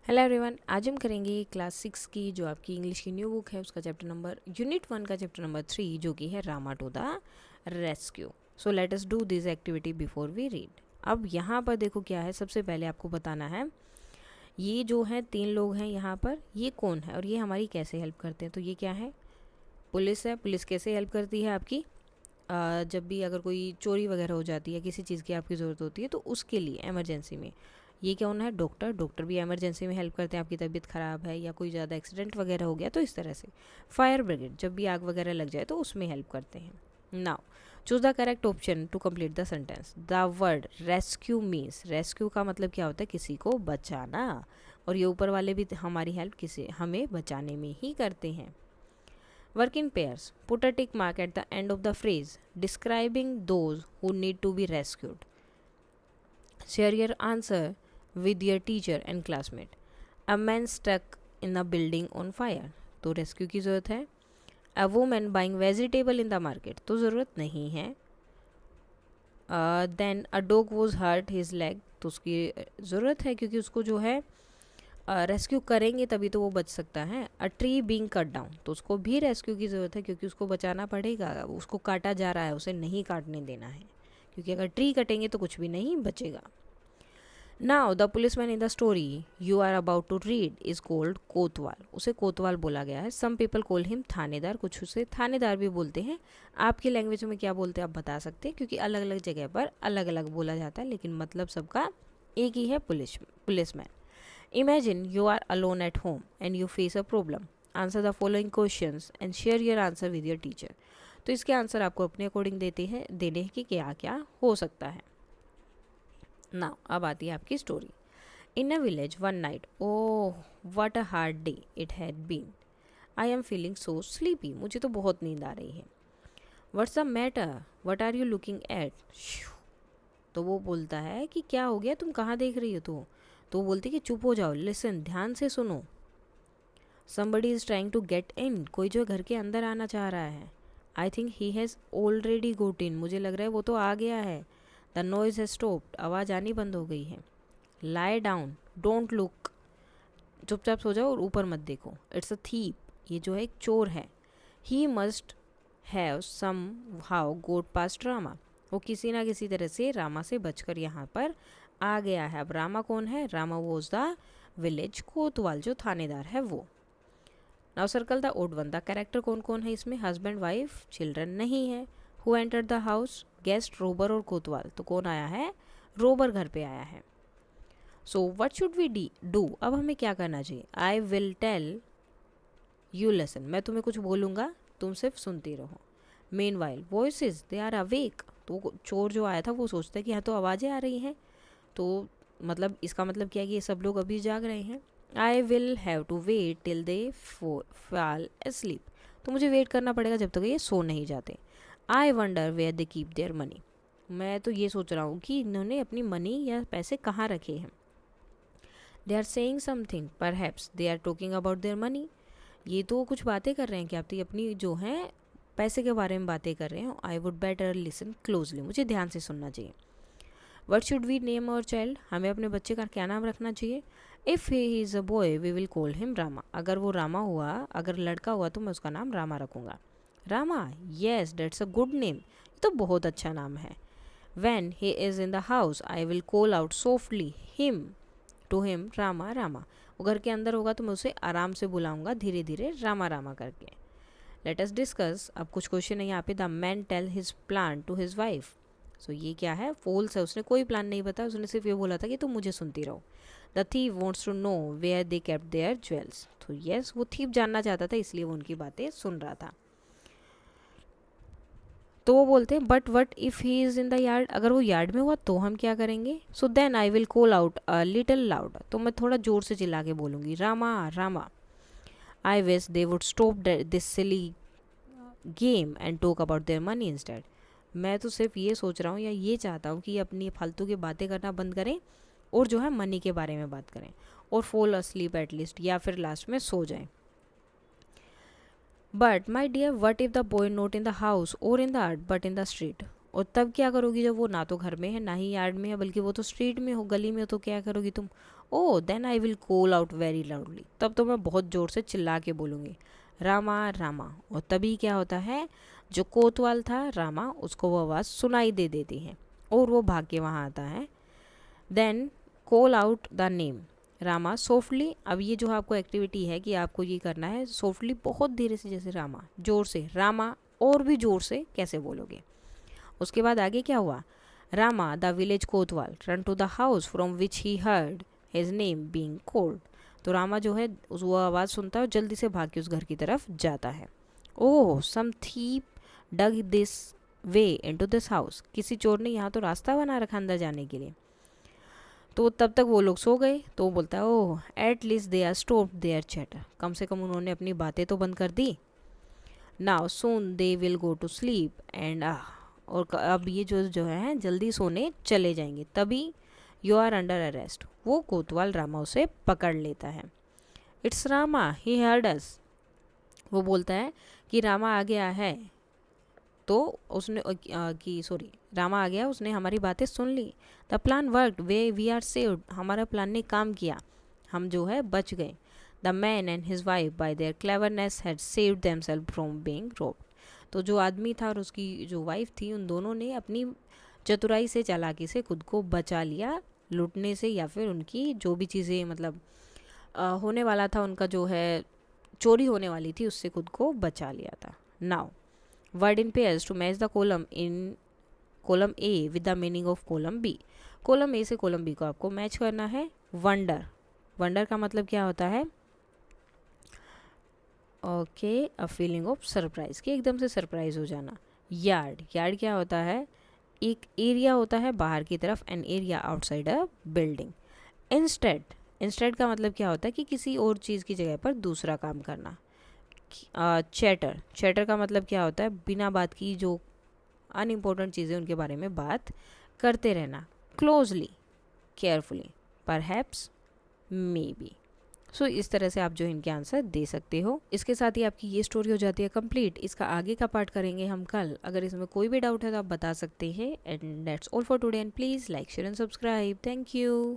Hello everyone, आज हम करेंगे क्लास 6 की जो आपकी इंग्लिश की न्यू बुक है उसका चैप्टर नंबर यूनिट 1 का चैप्टर नंबर 3 जो कि है Rama to the rescue. So let us do this activity before we read. अब यहाँ पर देखो क्या है, सबसे पहले आपको बताना है ये जो है 3 लोग हैं यहाँ पर, ये कौन है और ये हमारी कैसे हेल्प करते हैं। तो ये क्या है, पुलिस है। पुलिस कैसे हेल्प करती है आपकी, जब भी अगर कोई चोरी वगैरह हो जाती है, किसी चीज़ की आपकी ज़रूरत होती है तो उसके लिए एमरजेंसी में। ये क्या होना है, डॉक्टर। डॉक्टर भी एमरजेंसी में हेल्प करते हैं, आपकी तबीयत ख़राब है या कोई ज़्यादा एक्सीडेंट वगैरह हो गया तो इस तरह से। फायर ब्रिगेड, जब भी आग वगैरह लग जाए तो उसमें हेल्प करते हैं। Now choose the correct option to complete the sentence. The word rescue means, rescue का मतलब क्या होता है, किसी को बचाना। और ये ऊपर वाले भी हमारी हेल्प किसी हमें बचाने में ही करते हैं। Work in pairs. Put a tick mark at the end of the phrase describing those who need to be rescued. Share your answer with your teacher and classmate. A man stuck in a building on fire. तो rescue की ज़रूरत है। A woman buying vegetable in the market. तो ज़रूरत नहीं है। Then a dog was hurt his leg. तो उसकी ज़रूरत है क्योंकि उसको जो है रेस्क्यू करेंगे तभी तो वो बच सकता है। A tree being cut down, तो उसको भी रेस्क्यू की ज़रूरत है क्योंकि उसको बचाना पड़ेगा, उसको काटा जा रहा है, उसे नहीं काटने देना है क्योंकि अगर ट्री कटेंगे तो कुछ भी नहीं बचेगा। Now the policeman in the story you are about to read is called kotwal. उसे कोतवाल बोला गया है। सम पीपल कॉल हिम थानेदार, कुछ उसे थानेदार भी बोलते हैं। आपकी लैंग्वेज में क्या बोलते हैं आप बता सकते हैं, क्योंकि अलग अलग जगह पर अलग अलग बोला जाता है, लेकिन मतलब सबका एक ही है, policeman. Imagine you are alone at home and you face a problem. Answer the following questions and share your answer with your teacher. तो इसके आंसर आपको अपने अकॉर्डिंग देने हैं कि क्या क्या हो सकता है। नाउ अब आती है आपकी story. In a village one night, oh what a hard day it had been. I am feeling so sleepy, मुझे तो बहुत नींद आ रही है। What's the matter, what are you looking at. तो वो बोलता है कि क्या हो गया, तुम कहाँ देख रही हो। तो वो बोलती है कि चुप हो जाओ, लिसन, ध्यान से सुनो। somebody is trying to get in, कोई जो घर के अंदर आना चाह रहा है। I think he has already got in, मुझे लग रहा है वो तो आ गया है। द नॉइज हैज स्टॉप्ड, आवाज़ आनी बंद हो गई है। लाई डाउन, डोंट लुक, चुपचाप सो जाओ और ऊपर मत देखो। इट्स अ थीप, ये जो है एक चोर है। He must have somehow got past Rama, वो किसी ना किसी तरह से रामा से बचकर यहाँ पर आ गया है। अब रामा कौन है, रामा वॉज द विलेज कोतवाल, जो थानेदार है वो। Now circle the odd one, the character कौन कौन है इसमें, हस्बैंड वाइफ, चिल्ड्रन नहीं है। Who entered the house, guest, robber और कोतवाल। तो कौन आया है, रोबर घर पे आया है। So what should we do, अब हमें क्या करना चाहिए। I will tell you listen, मैं तुम्हें कुछ बोलूँगा, तुम सिर्फ सुनती रहो। Meanwhile voices they are awake, तो चोर जो आया था वो सोचता है कि यहाँ तो आवाज़ें आ रही हैं, तो मतलब इसका मतलब क्या है कि ये सब लोग अभी जाग रहे हैं। I will have to wait till they fall asleep, तो मुझे वेट करना पड़ेगा जब तक ये सो नहीं जाते। I wonder where they keep their money, मैं तो ये सोच रहा हूँ कि इन्होंने अपनी मनी या पैसे कहाँ रखे हैं। They are saying something, perhaps they are talking about their money, ये तो कुछ बातें कर रहे हैं कि आप तो अपनी जो हैं पैसे के बारे में बातें कर रहे हैं। I would better listen closely, मुझे ध्यान से सुनना चाहिए। What should we name our child, हमें अपने बच्चे का क्या नाम रखना चाहिए। If he is a boy we will call him Rama, अगर वो रामा हुआ, अगर लड़का हुआ तो मैं उसका नाम रामा रखूँगा। Rama, yes that's a good name, ये तो बहुत अच्छा नाम है। When he is in the house I will call out softly him to him Rama Rama, वो घर के अंदर होगा तो मैं उसे आराम से बुलाऊंगा, धीरे धीरे रामा रामा करके। लेट अस डिस्कस, अब कुछ क्वेश्चन है यहाँ पे। The man tell his plan to his wife, so ये क्या है, फॉल्स है, उसने कोई प्लान नहीं बताया, उसने सिर्फ ये बोला था कि तुम मुझे सुनती रहो। The thief wants to know where they kept their jewels, तो यस वो थीव जानना चाहता था इसलिए वो उनकी बातें सुन रहा था। तो वो बोलते हैं but what if he is in the yard, अगर वो यार्ड में हुआ तो हम क्या करेंगे। So then I will call out a little loud, तो मैं थोड़ा जोर से चिल्ला के बोलूँगी Rama Rama. I wish they would stop this silly game and talk about their money instead, मैं तो सिर्फ ये सोच रहा हूँ या ये चाहता हूँ कि ये अपनी फालतू की बातें करना बंद करें और जो है मनी के बारे में बात करें और फॉल अस्लीप एटलीस्ट, या फिर लास्ट में सो जाएं। But my dear what if the boy not in the house और in the yard but in the street, और तब क्या करोगी जब वो ना तो घर में है ना ही यार्ड में है, बल्कि वो तो स्ट्रीट में हो, गली में हो, तो क्या करोगी तुम। Oh then I will call out very loudly, तब तो मैं बहुत ज़ोर से चिल्ला के बोलूँगी रामा रामा। और तभी क्या होता है, जो कोतवाल था रामा, उसको वो आवाज़ सुनाई दे देती है और वो भाग के वहाँ आता है। Then call out the name Rama softly. अब ये जो आपको एक्टिविटी है कि आपको ये करना है सॉफ्टली, बहुत धीरे से, जैसे रामा, ज़ोर से रामा, और भी ज़ोर से कैसे बोलोगे। उसके बाद आगे क्या हुआ, Rama the village kotwal run to the house from which he heard his name being called. तो रामा जो है वो आवाज़ सुनता है और जल्दी से भाग के उस घर की तरफ जाता है। Oh some thief dug this way into this house, किसी चोर ने यहाँ तो रास्ता बना रखा अंदर जाने के लिए। तो तब तक वो लोग सो गए, तो वो बोलता है oh at least they are stop their chatter, कम से कम उन्होंने अपनी बातें तो बंद कर दी। Now soon they will go to sleep and और अब ये जो है जल्दी सोने चले जाएंगे। तभी यू आर अंडर अरेस्ट, वो कोतवाल रामा उसे पकड़ लेता है। इट्स रामा ही हर्ड अस, वो बोलता है कि रामा आ गया है, तो उसने रामा आ गया, उसने हमारी बातें सुन ली। The plan worked we are saved, हमारा प्लान ने काम किया, हम जो है बच गए। The man and his wife by their cleverness had saved themselves from being robbed. तो जो आदमी था और उसकी जो वाइफ थी, उन दोनों ने अपनी चतुराई से, चालाकी से खुद को बचा लिया लूटने से, या फिर उनकी जो भी चीज़ें मतलब होने वाला था, उनका जो है चोरी होने वाली थी, उससे खुद को बचा लिया था। Now word in pairs to match the column in column A with the meaning of column B। column A से column B को आपको मैच करना है। वंडर, वंडर का मतलब क्या होता है, okay a feeling of surprise, कि एकदम से सरप्राइज हो जाना। यार्ड, यार्ड क्या होता है, एक एरिया होता है बाहर की तरफ, an area outside a building. Instead, instead का मतलब क्या होता है कि किसी और चीज़ की जगह पर दूसरा काम करना। चैटर, चैटर का मतलब क्या होता है, बिना बात की जो अनइम्पोर्टेंट चीज़ें उनके बारे में बात करते रहना। Closely, carefully, perhaps, maybe. So इस तरह से आप जो इनके आंसर दे सकते हो। इसके साथ ही आपकी ये स्टोरी हो जाती है कंप्लीट। इसका आगे का पार्ट करेंगे हम कल। अगर इसमें कोई भी डाउट है तो आप बता सकते हैं। And that's all for today and please like share and subscribe. Thank you.